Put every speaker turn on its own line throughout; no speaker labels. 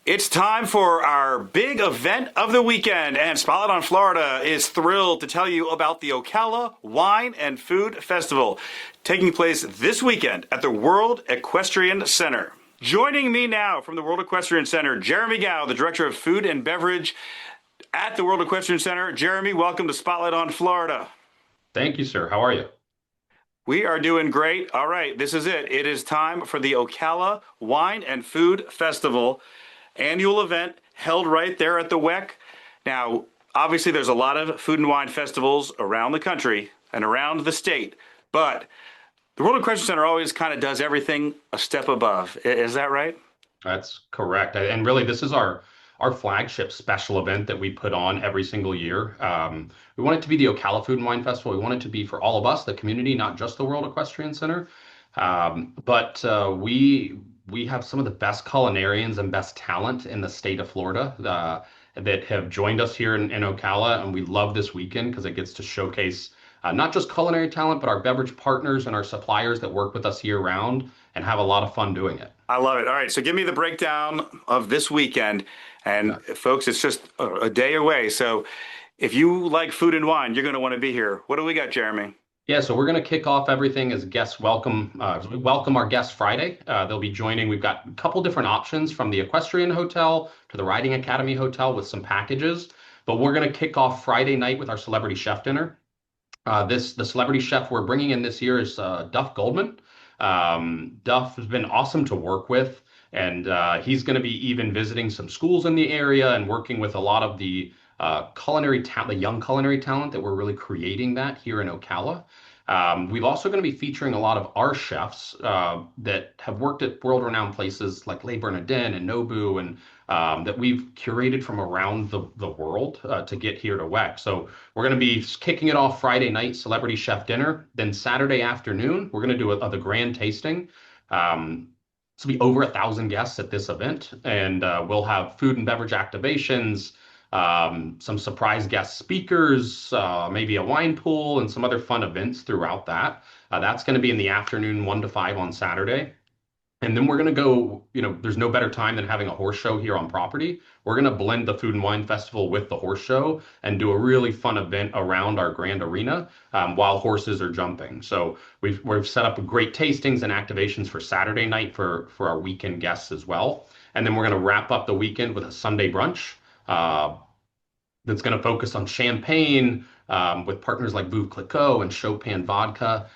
It's time for our big event of the weekend, and Spotlight on Florida is thrilled to tell you about the Ocala Wine and Food Festival taking place this weekend at the World Equestrian Center. Joining me now from the World Equestrian Center, Jeremy Gow, the Director of Food and Beverage at the World Equestrian Center. Jeremy, welcome to Spotlight on Florida.
Thank you, sir. How are you?
We are doing great. All right, this is it. It is time for the Ocala Wine and Food Festival annual event held right there at the WEC. Now, obviously, there's a lot of food and wine festivals around the country and around the state, but the World Equestrian Center always kind of does everything a step above. Is that right?
That's correct. And really, this is our flagship special event that we put on every single year. We want it to be the Ocala Food and Wine Festival. We want it to be for all of us, the community, not just the World Equestrian Center. But we have some of the best culinarians and best talent in the state of Florida that have joined us here in Ocala, and we love this weekend because it gets to showcase not just culinary talent, but our beverage partners and our suppliers that work with us year round and have a lot of fun doing it.
I love it. All right, so give me the breakdown of this weekend. And folks, it's just a day away. So if you like food and wine, you're going to want to be here. What do we got, Jeremy?
Yeah, so we're going to kick off everything as guests welcome. We welcome our guests Friday. They'll be joining. We've got a couple different options from the Equestrian Hotel to the Riding Academy Hotel with some packages. But we're going to kick off Friday night with our celebrity chef dinner. The celebrity chef we're bringing in this year is Duff Goldman. Duff has been awesome to work with, and he's going to be even visiting some schools in the area and working with a lot of the culinary talent, the young culinary talent that we're really creating that here in Ocala. We've also going to be featuring a lot of our chefs that have worked at world-renowned places like Le Bernardin and Nobu, and that we've curated from around the world to get here to WEC. So we're going to be kicking it off Friday night, celebrity chef dinner. Then Saturday afternoon, we're going to do the grand tasting. This will be over 1,000 guests at this event, and we'll have food and beverage activations, some surprise guest speakers, maybe a wine pool, and some other fun events throughout that. That's going to be in the afternoon, 1 to 5 on Saturday. And then we're going to go, there's no better time than having a horse show here on property. We're going to blend the Food and Wine Festival with the horse show and do a really fun event around our grand arena while horses are jumping. So we've set up great tastings and activations for Saturday night for our weekend guests as well. And then we're going to wrap up the weekend with a Sunday brunch that's going to focus on champagne with partners like Veuve Clicquot and Chopin Vodka.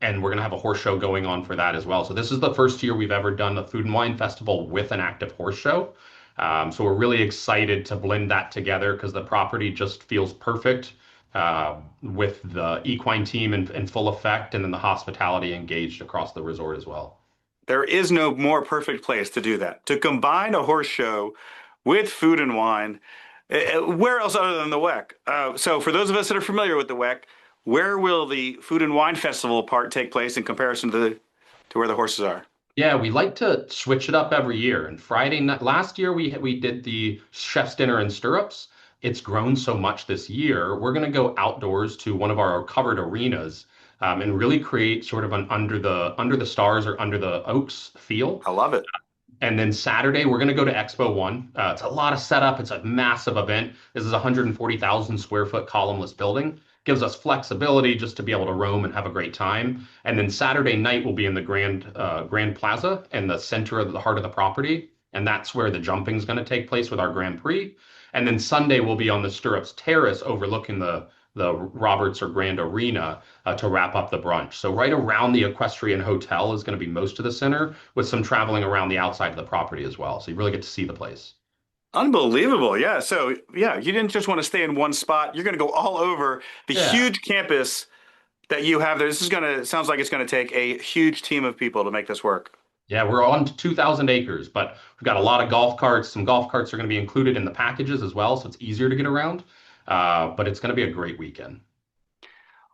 And we're going to have a horse show going on for that as well. So this is the first year we've ever done the Food and Wine Festival with an active horse show. So we're really excited to blend that together because the property just feels perfect with the equine team in full effect, and then the hospitality engaged across the resort as well.
There is no more perfect place to do that. To combine a horse show with food and wine. Where else other than the WEC? So for those of us that are familiar with the WEC, where will the Food and Wine Festival part take place in comparison to where the horses are?
Yeah, we like to switch it up every year. And Friday night, last year we did the chef's dinner and stirrups. It's grown so much this year. We're going to go outdoors to one of our covered arenas and really create sort of an under the stars or under the oaks feel.
I love it.
And then Saturday, we're going to go to Expo One. It's a lot of setup. It's a massive event. This is a 140,000 square foot columnless building. Gives us flexibility just to be able to roam and have a great time. And then Saturday night will be in the Grand Plaza in the center of the heart of the property. And that's where the jumping is going to take place with our Grand Prix. And then Sunday will be on the Stirrups Terrace overlooking the Roberts or Grand Arena to wrap up the brunch. So right around the Equestrian Hotel is going to be most of the center, with some traveling around the outside of the property as well. So you really get to see the place.
Unbelievable. Yeah. So, yeah, you didn't just want to stay in one spot. You're going to go all over the huge campus that you have there. Sounds like it's going to take a huge team of people to make this work.
Yeah, we're on 2,000 acres, but we've got a lot of golf carts. Some golf carts are going to be included in the packages as well, so it's easier to get around. But it's going to be a great weekend.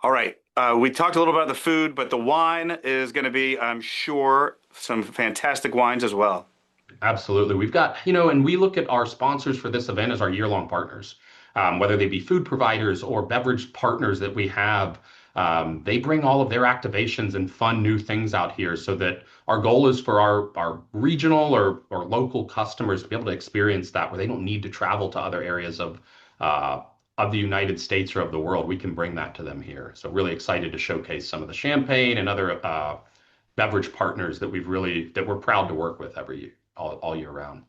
All right. We talked a little about the food, but the wine is going to be, I'm sure, some fantastic wines as well.
Absolutely. We've got, and we look at our sponsors for this event as our year-long partners, whether they be food providers or beverage partners that we have They bring all of their activations and fun new things out here so that our goal is for our regional or local customers to be able to experience that where they don't need to travel to other areas of the United States or of the world. We can bring that to them here. So really excited to showcase some of the champagne and other beverage partners that we're proud to work with every year, all year round.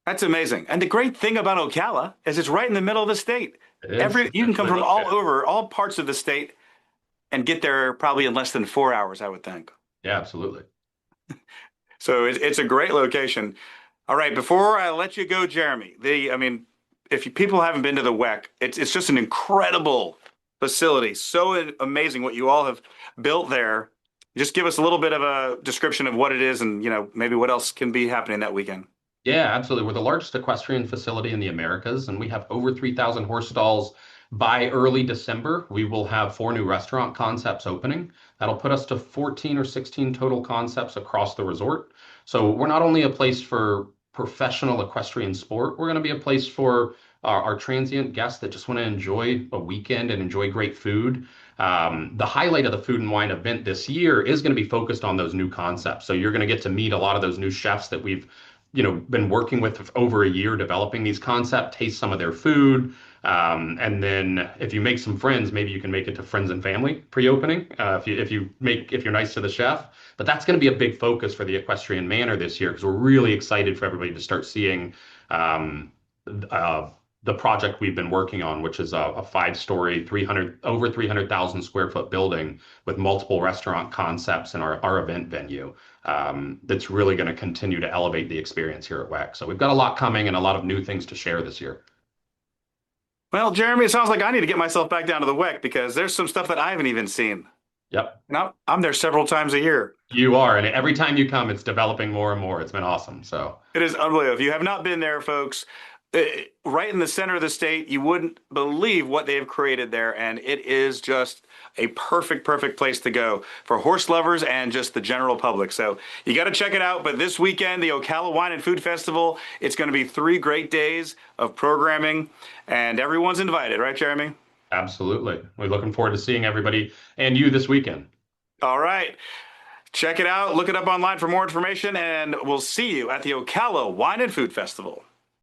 That's amazing. And the great thing about Ocala is it's right in the middle of the state.
It is
You can come
centrally
from all
located.
over, all parts of the state, and get there probably in less than 4 hours, I would think.
Yeah, absolutely.
So it's a great location. All right, before I let you go, Jeremy, I mean, people haven't been to the WEC, it's just an incredible facility. So amazing what you all have built there. Just give us a little bit of a description of what it is and, maybe what else can be happening that weekend.
Yeah, absolutely. We're the largest equestrian facility in the Americas, and we have over 3,000 horse stalls. By early December, we will have 4 new restaurant concepts opening. That'll put us to 14 or 16 total concepts across the resort. So we're not only a place for professional equestrian sport, we're going to be a place for our transient guests that just want to enjoy a weekend and enjoy great food. The highlight of the food and wine event this year is going to be focused on those new concepts. So you're going to get to meet a lot of those new chefs that we've been working with for over a year developing these concepts, taste some of their food. And then if you make some friends, maybe you can make it to friends and family pre-opening, if you're nice to the chef. But that's going to be a big focus for the Equestrian Manor this year because we're really excited for everybody to start seeing the project we've been working on, which is a 5-story, over 300,000 square foot building with multiple restaurant concepts in our event venue. That's really going to continue to elevate the experience here at WEC. So we've got a lot coming and a lot of new things to share this year.
Well, Jeremy, it sounds like I need to get myself back down to the WEC because there's some stuff that I haven't even seen.
Yep.
Now, I'm there several times a year.
You are. And every time you come, it's developing more and more. It's been awesome. So
It is unbelievable. If you have not been there, folks, right in the center of the state, you wouldn't believe what they've created there. And it is just a perfect place to go for horse lovers and just the general public. So you got to check it out. But this weekend, the Ocala Wine and Food Festival, it's going to be 3 great days of programming and everyone's invited, right, Jeremy?
absolutely. We're looking forward to seeing everybody and you this weekend.
All right. Check it out. Look it up online for more information, and we'll see you at the Ocala Wine and Food Festival.